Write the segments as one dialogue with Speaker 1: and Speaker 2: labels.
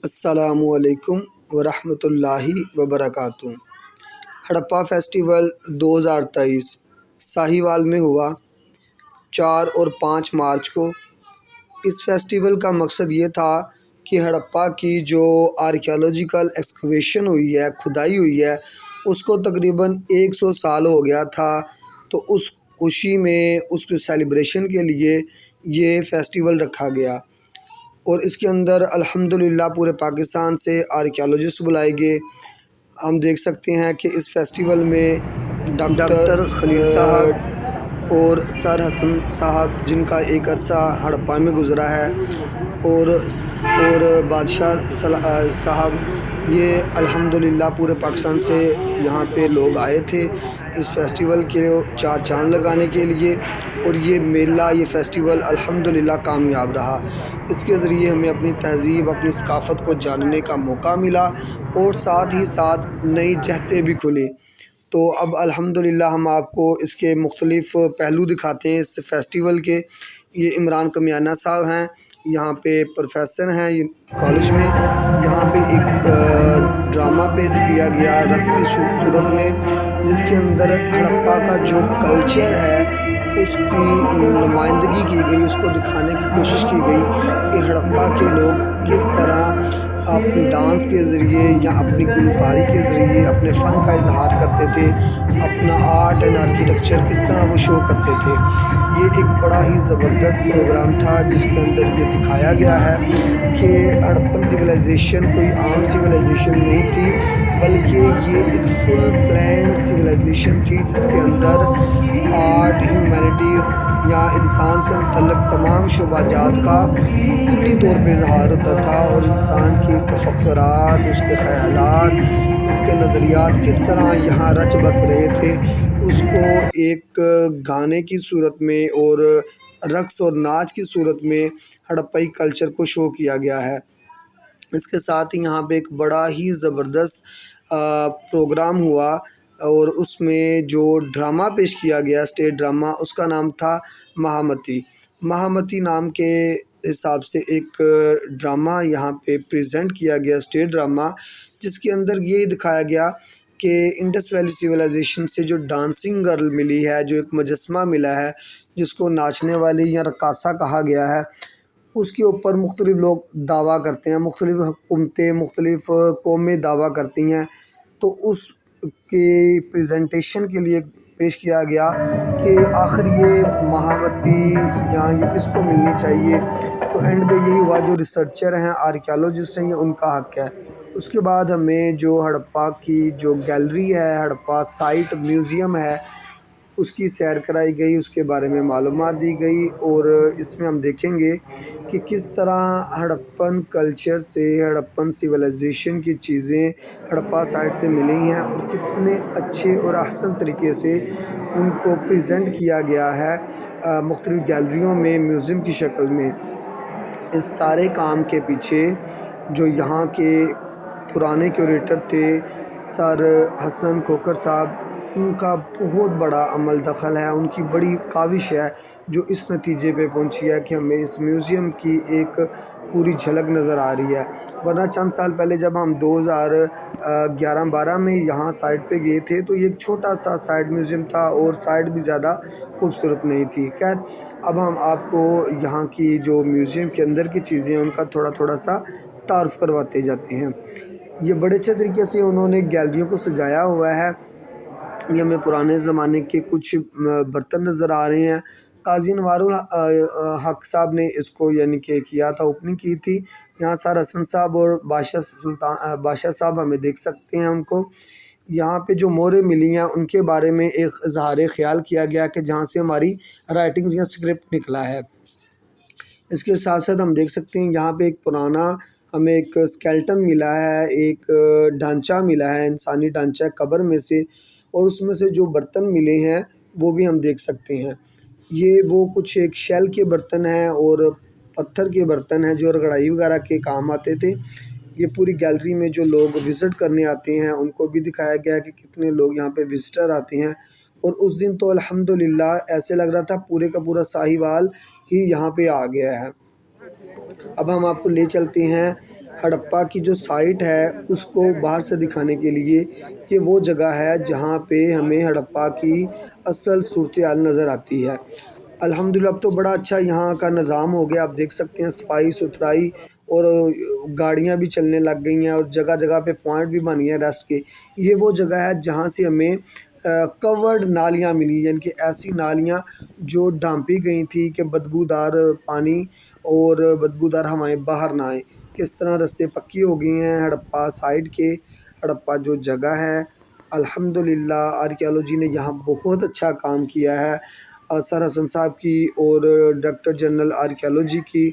Speaker 1: السلام علیکم ورحمۃ اللہ وبرکاتہ۔ ہڑپا فیسٹیول 2023 ساہیوال میں ہوا 4 اور 5 مارچ کو۔ اس فیسٹیول کا مقصد یہ تھا کہ ہڑپا کی جو آرکیالوجیکل ایکسکیویشن ہوئی ہے، کھدائی ہوئی ہے، اس کو تقریباً 100 سال ہو گیا تھا، تو اس خوشی میں اس کے سیلیبریشن کے لیے یہ فیسٹیول رکھا گیا۔ اور اس کے اندر الحمدللہ پورے پاکستان سے آرکیالوجسٹ بلائے گئے۔ ہم دیکھ سکتے ہیں کہ اس فیسٹیول میں ڈاکٹر خلیل صاحب اور سر حسن صاحب، جن کا ایک عرصہ ہڑپا میں گزرا ہے، اور بادشاہ صاحب، یہ الحمدللہ پورے پاکستان سے یہاں پہ لوگ آئے تھے اس فیسٹیول کے چار چاند لگانے کے لیے۔ اور یہ میلہ، یہ فیسٹیول الحمدللہ کامیاب رہا۔ اس کے ذریعے ہمیں اپنی تہذیب، اپنی ثقافت کو جاننے کا موقع ملا، اور ساتھ ہی ساتھ نئی جہتیں بھی کھلی۔ تو اب الحمدللہ ہم آپ کو اس کے مختلف پہلو دکھاتے ہیں اس فیسٹیول کے۔ یہ عمران کمیانہ صاحب ہیں، یہاں پہ پروفیسر ہیں کالج میں۔ یہاں پہ ایک ڈرامہ پیش کیا گیا رقص کی صورت میں، جس کے اندر ہڑپا کا جو کلچر ہے اس کی نمائندگی کی گئی، اس کو دکھانے کی کوشش کی گئی کہ ہڑپا کے لوگ کس طرح اپنے ڈانس کے ذریعے یا اپنی گلوکاری کے ذریعے اپنے فن کا اظہار کرتے تھے، اپنا آرٹ اینڈ آرکیٹیکچر کس طرح وہ شو کرتے تھے۔ یہ ایک بڑا ہی زبردست پروگرام تھا، جس کے اندر یہ دکھایا گیا ہے کہ ہڑپن سویلائزیشن کوئی عام سویلائزیشن نہیں تھی، بلکہ یہ ایک فل پلانڈ سویلائزیشن تھی، جس کے اندر آرٹ، ہیومینٹیز یا انسان سے متعلق تمام شعبہ جات کا کلی طور پہ اظہار ہوتا تھا، اور انسان کی تفکرات، اس کے خیالات، اس کے نظریات کس طرح یہاں رچ بس رہے تھے، اس کو ایک گانے کی صورت میں اور رقص اور ناچ کی صورت میں ہڑپائی کلچر کو شو کیا گیا ہے۔ اس کے ساتھ ہی یہاں پہ ایک بڑا ہی زبردست پروگرام ہوا، اور اس میں جو ڈرامہ پیش کیا گیا، اسٹیج ڈرامہ، اس کا نام تھا مہامتی۔ مہامتی نام کے حساب سے ایک ڈرامہ یہاں پہ پریزنٹ کیا گیا، اسٹیج ڈرامہ، جس کے اندر یہ دکھایا گیا کہ انڈس ویلی سویلائزیشن سے جو ڈانسنگ گرل ملی ہے، جو ایک مجسمہ ملا ہے جس کو ناچنے والی یا رقاصہ کہا گیا ہے، اس کے اوپر مختلف لوگ دعویٰ کرتے ہیں، مختلف حکومتیں، مختلف قومیں دعویٰ کرتی ہیں۔ تو اس کی پریزنٹیشن کے لیے پیش کیا گیا کہ آخر یہ مہامتی یا یہ کس کو ملنی چاہیے۔ تو اینڈ پہ یہی ہوا، جو ریسرچر ہیں، آرکیالوجسٹ ہیں، یہ ان کا حق ہے۔ اس کے بعد ہمیں جو ہڑپا کی جو گیلری ہے، ہڑپا سائٹ میوزیم ہے، اس کی سیر کرائی گئی، اس کے بارے میں معلومات دی گئی، اور اس میں ہم دیکھیں گے کہ کس طرح ہڑپن کلچر سے، ہڑپن سویلائزیشن کی چیزیں ہڑپا سائٹ سے ملی ہیں، اور کتنے اچھے اور احسن طریقے سے ان کو پریزنٹ کیا گیا ہے مختلف گیلریوں میں، میوزیم کی شکل میں۔ اس سارے کام کے پیچھے جو یہاں کے پرانے کیوریٹر تھے، سر حسن کھوکھر صاحب، ان کا بہت بڑا عمل دخل ہے، ان کی بڑی کاوش ہے جو اس نتیجے پہ پہنچی ہے کہ ہمیں اس میوزیم کی ایک پوری جھلک نظر آ رہی ہے۔ ورنہ چند سال پہلے جب ہم 2011-12 میں یہاں سائٹ پہ گئے تھے، تو یہ ایک چھوٹا سا سائٹ میوزیم تھا، اور سائٹ بھی زیادہ خوبصورت نہیں تھی۔ خیر، اب ہم آپ کو یہاں کی جو میوزیم کے اندر کی چیزیں ہیں ان کا تھوڑا سا تعارف کرواتے جاتے ہیں۔ یہ بڑے اچھے طریقے سے انہوں نے گیلریوں کو سجایا ہوا ہے۔ یہ ہمیں پرانے زمانے کے کچھ برتن نظر آ رہے ہیں۔ قاضی انوار الحق صاحب نے اس کو یعنی کہ کیا تھا، اوپننگ کی تھی۔ یہاں سر حسن صاحب اور بادشاہ صاحب ہمیں دیکھ سکتے ہیں ان کو۔ یہاں پہ جو موریں ملی ہیں ان کے بارے میں ایک اظہار خیال کیا گیا کہ جہاں سے ہماری رائٹنگز یا اسکرپٹ نکلا ہے۔ اس کے ساتھ ساتھ ہم دیکھ سکتے ہیں یہاں پہ ایک پرانا ہمیں ایک اسکیلٹن ملا ہے، ایک ڈھانچہ ملا ہے، انسانی ڈھانچہ قبر میں سے، اور اس میں سے جو برتن ملے ہیں وہ بھی ہم دیکھ سکتے ہیں۔ یہ وہ کچھ ایک شیل کے برتن ہیں اور پتھر کے برتن ہیں جو رگڑائی وغیرہ کے کام آتے تھے۔ یہ پوری گیلری میں جو لوگ وزٹ کرنے آتے ہیں ان کو بھی دکھایا گیا ہے کہ کتنے لوگ یہاں پہ وزٹر آتے ہیں۔ اور اس دن تو الحمدللہ ایسے لگ رہا تھا پورے کا پورا ساہیوال ہی یہاں پہ آ گیا ہے۔ اب ہم آپ کو لے چلتے ہیں ہڑپا کی جو سائٹ ہے اس کو باہر سے دکھانے کے لیے یہ وہ جگہ ہے جہاں پہ ہمیں ہڑپا کی اصل صورتحال نظر آتی ہے۔ الحمدللہ اب تو بڑا اچھا یہاں کا نظام ہو گیا، آپ دیکھ سکتے ہیں صفائی ستھرائی، اور گاڑیاں بھی چلنے لگ گئی ہیں، اور جگہ جگہ پہ پوائنٹ بھی بن گئے ہیں ریسٹ کے۔ یہ وہ جگہ ہے جہاں سے ہمیں کورڈ نالیاں ملی، یعنی کہ ایسی نالیاں جو ڈھانپی گئی تھی کہ بدبودار پانی اور بدبودار ہوائیں باہر نہ آئیں۔ کس طرح رستے پکی ہو گئے ہیں ہڑپا سائڈ کے۔ ہڑپا جو جگہ ہے الحمدللہ آرکیالوجی نے یہاں بہت اچھا کام کیا ہے، سر حسن صاحب کی اور ڈائریکٹر جنرل آرکیالوجی کی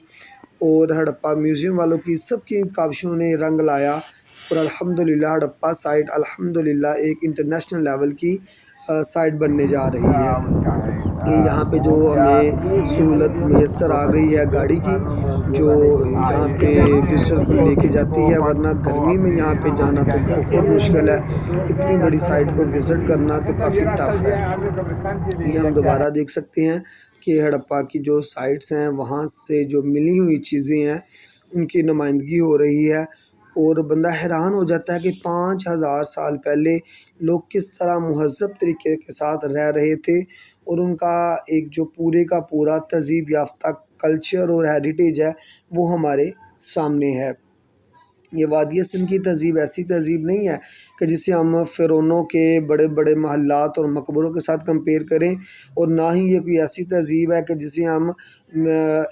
Speaker 1: اور ہڑپا میوزیم والوں کی، سب کی کاوشوں نے رنگ لایا، اور الحمدللہ ہڑپا سائٹ الحمدللہ ایک انٹرنیشنل لیول کی سائٹ بننے جا رہی ہے۔ یہاں پہ جو ہمیں سہولت میسر آ گئی ہے گاڑی کی، جو یہاں پہ وزٹر کو لے کے جاتی ہے، ورنہ گرمی میں یہاں پہ جانا تو بہت مشکل ہے، اتنی بڑی سائٹ کو وزٹ کرنا تو کافی ٹف ہے۔ یہ ہم دوبارہ دیکھ سکتے ہیں کہ ہڑپا کی جو سائٹس ہیں وہاں سے جو ملی ہوئی چیزیں ہیں ان کی نمائندگی ہو رہی ہے، اور بندہ حیران ہو جاتا ہے کہ 5000 سال پہلے لوگ کس طرح مہذب طریقے کے ساتھ رہ رہے تھے، اور ان کا ایک جو پورے کا پورا تہذیب یافتہ کلچر اور ہیریٹیج ہے وہ ہمارے سامنے ہے۔ یہ وادی سندھ کی تہذیب ایسی تہذیب نہیں ہے کہ جسے ہم فرعونوں کے بڑے بڑے محلات اور مقبروں کے ساتھ کمپیئر کریں، اور نہ ہی یہ کوئی ایسی تہذیب ہے کہ جسے ہم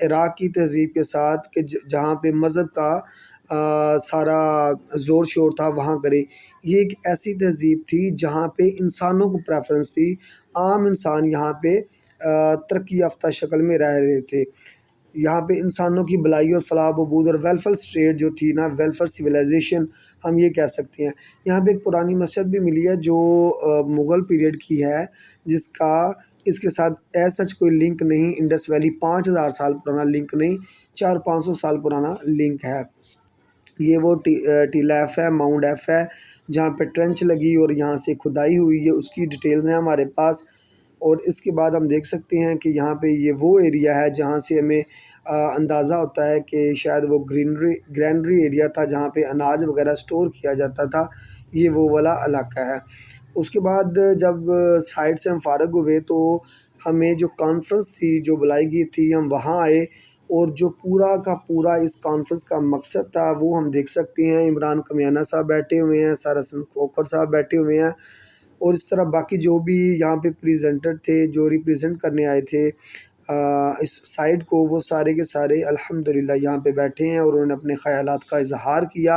Speaker 1: عراق کی تہذیب کے ساتھ، کہ جہاں پہ مذہب کا سارا زور شور تھا وہاں کریں۔ یہ ایک ایسی تہذیب تھی جہاں پہ انسانوں کو پریفرنس تھی، عام انسان یہاں پہ ترقی یافتہ شکل میں رہ رہے تھے۔ یہاں پہ انسانوں کی بلائی اور فلاح و بہبود اور ویلفیئر اسٹیٹ جو تھی نا، ویلفیئر سویلائزیشن ہم یہ کہہ سکتے ہیں۔ یہاں پہ ایک پرانی مسجد بھی ملی ہے جو مغل پیریڈ کی ہے، جس کا اس کے ساتھ ایسا کوئی لنک نہیں، انڈس ویلی 5000 سال پرانا لنک نہیں، 400-500 سال پرانا لنک ہے۔ یہ وہ ٹیلا ایف ہے، ماؤنٹ ایف ہے، جہاں پہ ٹرنچ لگی اور یہاں سے کھدائی ہوئی ہے، اس کی ڈیٹیلز ہیں ہمارے پاس۔ اور اس کے بعد ہم دیکھ سکتے ہیں کہ یہاں پہ یہ وہ ایریا ہے جہاں سے ہمیں اندازہ ہوتا ہے کہ شاید وہ گرینری ایریا تھا جہاں پہ اناج وغیرہ سٹور کیا جاتا تھا، یہ وہ والا علاقہ ہے۔ اس کے بعد جب سائٹ سے ہم فارغ ہوئے تو ہمیں جو کانفرنس تھی جو بلائی گئی تھی، ہم وہاں آئے، اور جو پورا کا پورا اس کانفرنس کا مقصد تھا وہ ہم دیکھ سکتے ہیں۔ عمران قمیانہ صاحب بیٹھے ہوئے ہیں، سر حسن کوکر صاحب بیٹھے ہوئے ہیں، اور اس طرح باقی جو بھی یہاں پہ پریزنٹر تھے جو ریپریزنٹ کرنے آئے تھے اس سائٹ کو، وہ سارے کے سارے الحمدللہ یہاں پہ بیٹھے ہیں، اور انہوں نے اپنے خیالات کا اظہار کیا۔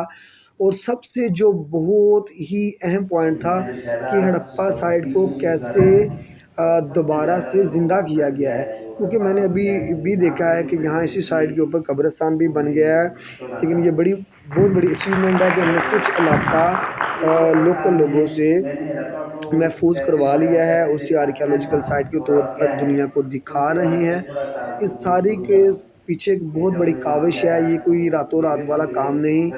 Speaker 1: اور سب سے جو بہت ہی اہم پوائنٹ تھا کہ ہڑپا سائٹ کو کیسے دوبارہ سے زندہ کیا گیا ہے، کیونکہ میں نے ابھی بھی دیکھا ہے کہ یہاں اسی سائٹ کے اوپر قبرستان بھی بن گیا ہے، لیکن یہ بہت بڑی اچیومنٹ ہے کہ ہم نے کچھ علاقہ لوکل لوگوں سے محفوظ کروا لیا ہے، اسی آرکیالوجیکل سائٹ کے طور پر دنیا کو دکھا رہے ہیں۔ اس ساری کے پیچھے ایک بہت بڑی کاوش ہے، یہ کوئی راتوں رات والا کام نہیں،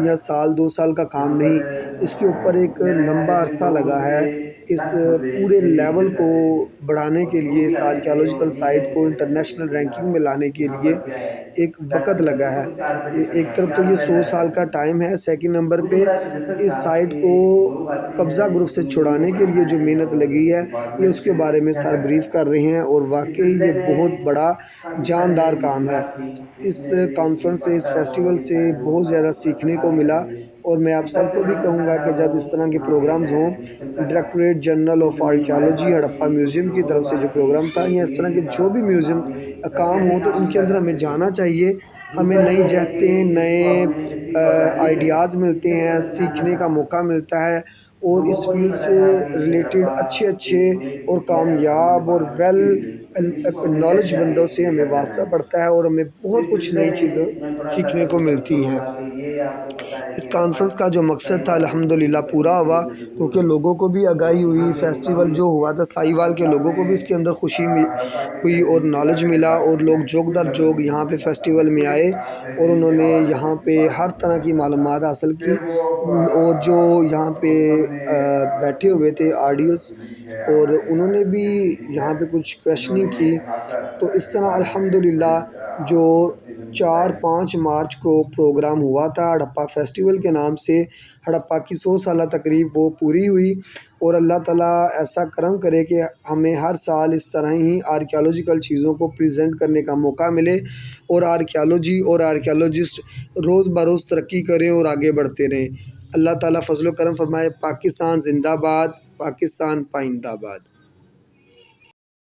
Speaker 1: یا سال 2 سال کا کام نہیں، اس کے اوپر ایک لمبا عرصہ لگا ہے۔ اس پورے لیول کو بڑھانے کے لیے، اس آرکیالوجیکل سائٹ کو انٹرنیشنل رینکنگ میں لانے کے لیے ایک وقت لگا ہے۔ ایک طرف تو یہ 100 سال کا ٹائم ہے، سیکنڈ نمبر پہ اس سائٹ کو قبضہ گروپ سے چھڑانے کے لیے جو محنت لگی ہے، یہ اس کے بارے میں سر بریف کر رہے ہیں، اور واقعی یہ بہت بڑا جاندار کام ہے۔ اس کانفرنس سے، اس فیسٹیول سے بہت زیادہ سیکھنے کو ملا، اور میں آپ سب کو بھی کہوں گا کہ جب اس طرح کے پروگرامز ہوں، directorate general of archaeology Harappa museum کی طرف سے جو پروگرام تھا، یا اس طرح کے جو بھی میوزیم کام ہوں، تو ان کے اندر ہمیں جانا چاہیے، ہمیں نئی جہتیں، نئے آئیڈیاز ملتے ہیں، سیکھنے کا موقع ملتا ہے، اور اس فیلڈ سے ریلیٹڈ اچھے اچھے اور کامیاب اور ویل نالج بندوں سے ہمیں واسطہ پڑتا ہے، اور ہمیں بہت کچھ نئی چیزیں سیکھنے کو ملتی ہیں۔ اس کانفرنس کا جو مقصد تھا الحمدللہ پورا ہوا، کیونکہ لوگوں کو بھی آگاہی ہوئی، فیسٹیول جو ہوا تھا ساہیوال کے لوگوں کو بھی اس کے اندر خوشی ہوئی اور نالج ملا، اور لوگ جوگ در جوگ یہاں پہ فیسٹیول میں آئے، اور انہوں نے یہاں پہ ہر طرح کی معلومات حاصل کی، اور جو یہاں پہ بیٹھے ہوئے تھے آڈیوز، اور انہوں نے بھی یہاں پہ کچھ کویشچننگ کی۔ تو اس طرح الحمدللہ جو 4-5 مارچ کو پروگرام ہوا تھا ہڑپا فیسٹیول کے نام سے۔ ہڑپا کی 100 سالہ تقریب وہ پوری ہوئی، اور اللہ تعالیٰ ایسا کرم کرے کہ ہمیں ہر سال اس طرح ہی آرکیالوجیکل چیزوں کو پریزنٹ کرنے کا موقع ملے، اور آرکیالوجی اور آرکیالوجسٹ روز بروز ترقی کریں اور آگے بڑھتے رہیں۔ اللہ تعالیٰ فضل و کرم فرمائے۔ پاکستان زندہ باد، پاکستان پائندہ باد۔